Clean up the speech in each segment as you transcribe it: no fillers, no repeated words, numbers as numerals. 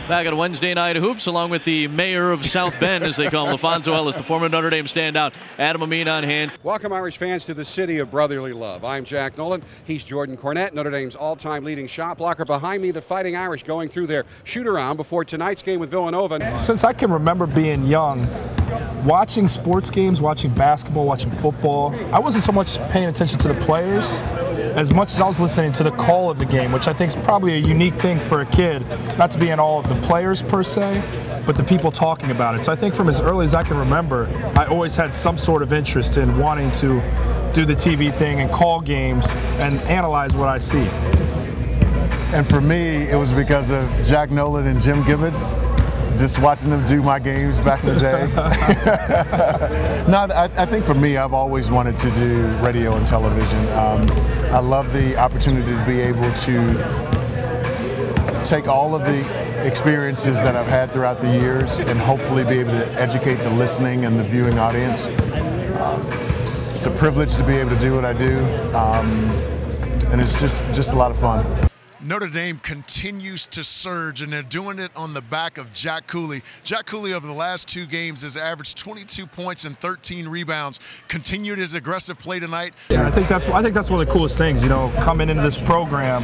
Back on Wednesday Night Hoops, along with the mayor of South Bend, as they call him, LaPhonso Ellis, the former Notre Dame standout. Adam Amin on hand. Welcome, Irish fans, to the city of brotherly love. I'm Jack Nolan. He's Jordan Cornette, Notre Dame's all-time leading shot blocker. Behind me, the Fighting Irish going through their shoot-around before tonight's game with Villanova. Since I can remember being young, watching sports games, watching basketball, watching football, I wasn't so much paying attention to the players as much as I was listening to the call of the game, which I think is probably a unique thing for a kid, not to be in all of the players per se, but the people talking about it. So I think from as early as I can remember, I always had some sort of interest in wanting to do the TV thing and call games and analyze what I see. And for me, it was because of Jack Nolan and Jim Gibbons. Just watching them do my games back in the day. No, I think for me, I've always wanted to do radio and television. I love the opportunity to be able to take all of the experiences that I've had throughout the years and hopefully be able to educate the listening and the viewing audience. It's a privilege to be able to do what I do, and it's just a lot of fun. Notre Dame continues to surge, and they're doing it on the back of Jack Cooley. Jack Cooley, over the last 2 games, has averaged 22 points and 13 rebounds. Continued his aggressive play tonight. Yeah, I think that's one of the coolest things. You know, coming into this program,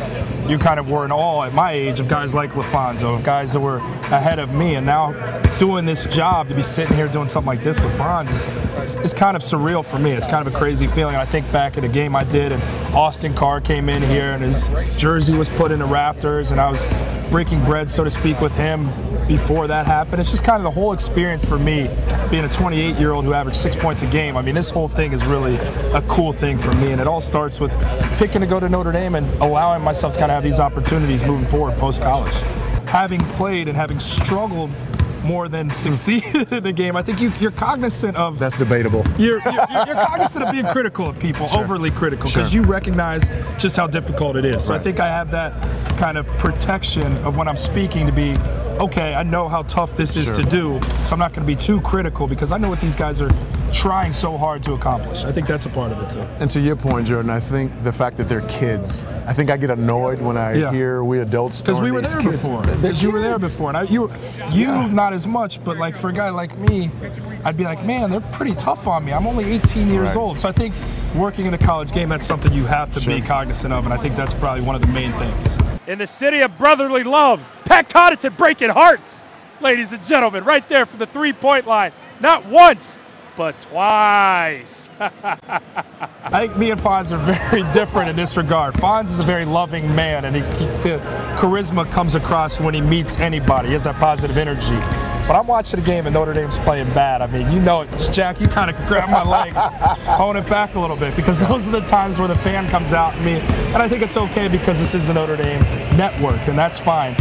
you kind of were in awe at my age of guys like LaPhonso, of guys that were ahead of me, and now doing this job, to be sitting here doing something like this with Fonz is kind of surreal for me. It's kind of a crazy feeling. I think back at a game I did, and Austin Carr came in here, and his jersey was put in the rafters, and I was breaking bread, so to speak, with him before that happened. It's just kind of the whole experience for me, being a 28-year-old who averaged 6 points a game. I mean, this whole thing is really a cool thing for me, and it all starts with picking to go to Notre Dame and allowing myself to kind of have these opportunities moving forward post-college. Having played and having struggled more than succeeded in the game, I think you're cognizant of... That's debatable. You're cognizant of being critical of people, sure. Overly critical, because you recognize just how difficult it is. So I think I have that kind of protection of when I'm speaking to be, okay, I know how tough this is to do, so I'm not going to be too critical because I know what these guys are trying so hard to accomplish. I think that's a part of it too. And to your point, Jordan, I think the fact that they're kids, I think I get annoyed when I hear we adults throwing these kids. Because we were there before. Because you were there before. And you not as much, but like for a guy like me, I'd be like, man, they're pretty tough on me. I'm only 18 years old. So I think working in the college game, that's something you have to be cognizant of, and I think that's probably one of the main things. In the city of brotherly love, Pat Connaughton breaking hearts, ladies and gentlemen, right there from the three-point line. Not once, but twice. I think me and Fonz are very different in this regard. Fonz is a very loving man, and the charisma comes across when he meets anybody. He has that positive energy. But I'm watching the game and Notre Dame's playing bad. I mean, you know it. Jack, you kind of grab my leg, hone it back a little bit, because those are the times where the fan comes out at me. And I think it's okay because this is the Notre Dame network, and that's fine.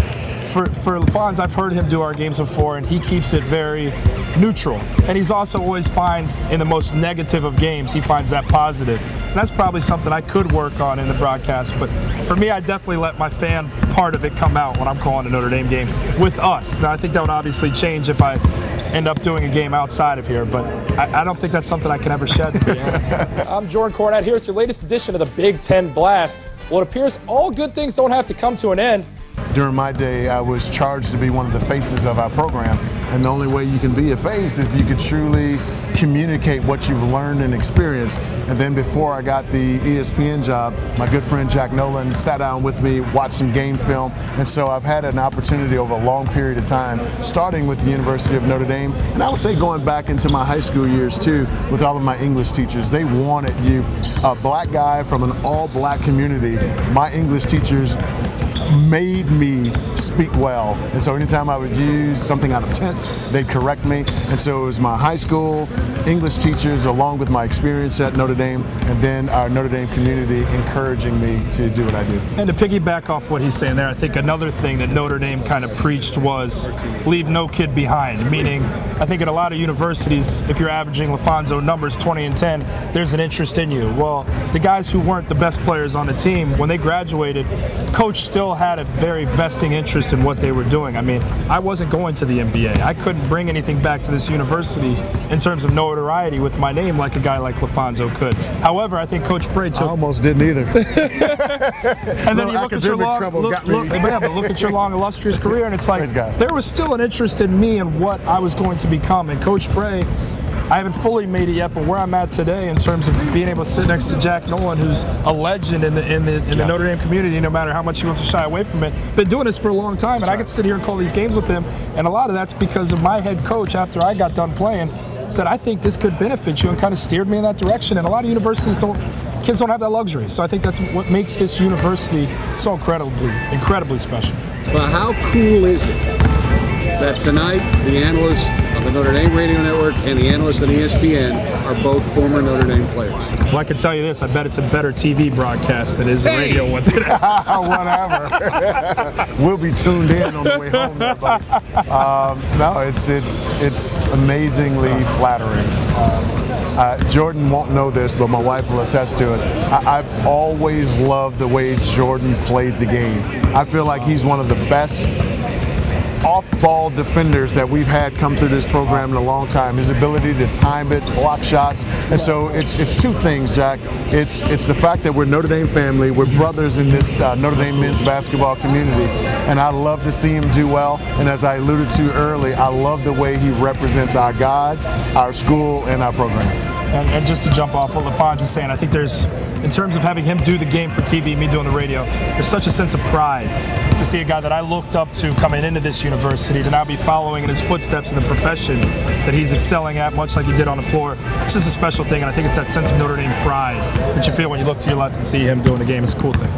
For LaPhonso, I've heard him do our games before, and he keeps it very neutral. And he's also always finds, in the most negative of games, he finds that positive. And that's probably something I could work on in the broadcast. But for me, I definitely let my fan part of it come out when I'm calling a Notre Dame game with us. Now, I think that would obviously change if I end up doing a game outside of here, but I don't think that's something I can ever shed, to be honest. I'm Jordan Cornette here with your latest edition of the Big Ten Blast. Well, it appears all good things don't have to come to an end. During my day, I was charged to be one of the faces of our program, and the only way you can be a face is if you could truly communicate what you've learned and experienced. And then before I got the ESPN job, my good friend Jack Nolan sat down with me, watched some game film, and so I've had an opportunity over a long period of time, starting with the University of Notre Dame, and I would say going back into my high school years too, with all of my English teachers. They wanted you, a black guy from an all-black community. My English teachers made me speak well, and so anytime I would use something out of tense, they'd correct me. And so it was my high school English teachers, along with my experience at Notre Dame, and then our Notre Dame community encouraging me to do what I do. And to piggyback off what he's saying there, I think another thing that Notre Dame kind of preached was leave no kid behind, meaning I think at a lot of universities, if you're averaging LaPhonso numbers 20 and 10, there's an interest in you. Well, the guys who weren't the best players on the team, when they graduated, coach still still had a very vesting interest in what they were doing. I mean, I wasn't going to the NBA. I couldn't bring anything back to this university in terms of notoriety with my name like a guy like LaPhonso could. However, I think Coach Bray took... I almost didn't either. And then you look at your long, illustrious career, and it's like there was still an interest in me and what I was going to become. And Coach Bray, I haven't fully made it yet, but where I'm at today in terms of being able to sit next to Jack Nolan, who's a legend in the Notre Dame community, no matter how much he wants to shy away from it, been doing this for a long time, and I get to sit here and call these games with him, and a lot of that's because of my head coach after I got done playing said, I think this could benefit you, and kind of steered me in that direction. And a lot of universities kids don't have that luxury. So I think that's what makes this university so incredibly special. Well, how cool is it that tonight the analysts of the Notre Dame Radio Network and the analysts on ESPN are both former Notre Dame players? Well, I can tell you this, I bet it's a better TV broadcast than it is a radio one today. Whatever. We'll be tuned in on the way home there, buddy. No, it's amazingly flattering. Jordan won't know this, but my wife will attest to it. I've always loved the way Jordan played the game. I feel like he's one of the best off-ball defenders that we've had come through this program in a long time. His ability to time it, block shots, and so it's two things, Jack. It's the fact that we're Notre Dame family, we're brothers in this Notre Dame men's basketball community, and I love to see him do well. And as I alluded to early, I love the way he represents our God, our school, and our program. And just to jump off what LaPhonso is saying, I think there's, in terms of having him do the game for TV, me doing the radio, there's such a sense of pride to see a guy that I looked up to coming into this university to now be following in his footsteps in the profession that he's excelling at, much like he did on the floor. It's just a special thing, and I think it's that sense of Notre Dame pride that you feel when you look to your left and see him doing the game. It's a cool thing.